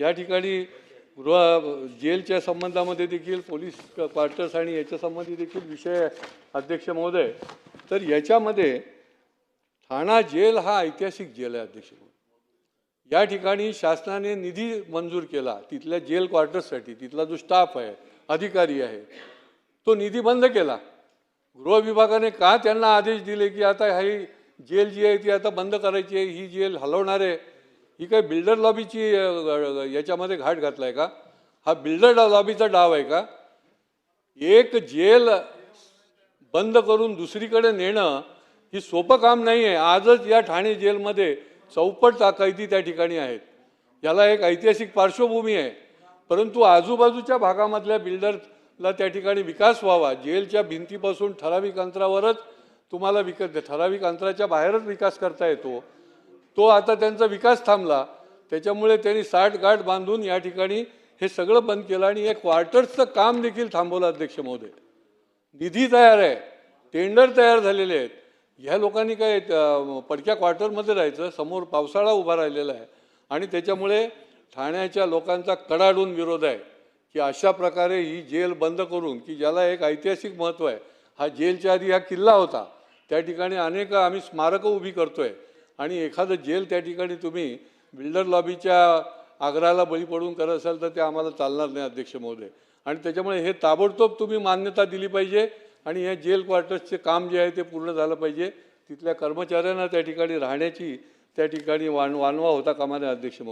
या ठिकाणी गृह जेलच्या संबंधामध्ये देखील पोलीस क्वार्टर्स आणि याच्या संबंधी देखील विषय आहे अध्यक्ष महोदय। तर याच्यामध्ये ठाणा जेल हा ऐतिहासिक जेल आहे अध्यक्ष महोदय। या ठिकाणी शासनाने निधी मंजूर केला तिथल्या जेल क्वार्टर्ससाठी, तिथला जो स्टाफ आहे, अधिकारी आहे, तो निधी बंद केला। गृह विभागाने का त्यांना आदेश दिले की आता ही जेल जी आहे ती आता बंद करायची आहे, ही जेल हलवणार आहे, ही काय बिल्डर लॉबीची याच्यामध्ये घाट घातलाय का? हा बिल्डर लॉबीचा डाव आहे का? एक जेल बंद करून दुसरीकडे नेणं ही सोपं काम नाही आहे। आजच या ठाणे जेलमध्ये 64 कैदी त्या ठिकाणी आहेत। याला एक ऐतिहासिक पार्श्वभूमी आहे, परंतु आजूबाजूच्या भागामधल्या बिल्डरला त्या ठिकाणी विकास व्हावा, जेलच्या भिंतीपासून ठराविक अंतरावरच तुम्हाला ठराविक अंतराच्या बाहेरच विकास करता येतो, तो आता त्यांचा विकास थांबला। त्याच्यामुळे त्यांनी साठगाठ बांधून या ठिकाणी हे सगळं बंद केलं आणि एक क्वार्टर्सचं काम देखील थांबवलं अध्यक्ष महोदय। निधी तयार आहे, टेंडर तयार झालेले आहेत। ह्या लोकांनी काय पडक्या क्वार्टरमध्ये राहायचं? समोर पावसाळा उभा राहिलेला आहे आणि त्याच्यामुळे ठाण्याच्या लोकांचा कडाडून विरोध आहे की अशा प्रकारे ही जेल बंद करून, की ज्याला एक ऐतिहासिक महत्त्व आहे, हा जेलच्या आधी हा किल्ला होता, त्या ठिकाणी अनेक आम्ही स्मारकं उभी करतोय आणि एखादं जेल त्या ठिकाणी तुम्ही बिल्डर लॉबीच्या आग्रहाला बळी पडून करत असाल तर ते आम्हाला चालणार नाही अध्यक्ष महोदय। आणि त्याच्यामुळे हे ताबडतोब तुम्ही मान्यता दिली पाहिजे आणि हे जेल क्वार्टर्सचे काम जे आहे ते पूर्ण झालं पाहिजे। तिथल्या कर्मचाऱ्यांना त्या ठिकाणी राहण्याची त्या ठिकाणी वानवा होता कामा नये अध्यक्ष महोदय।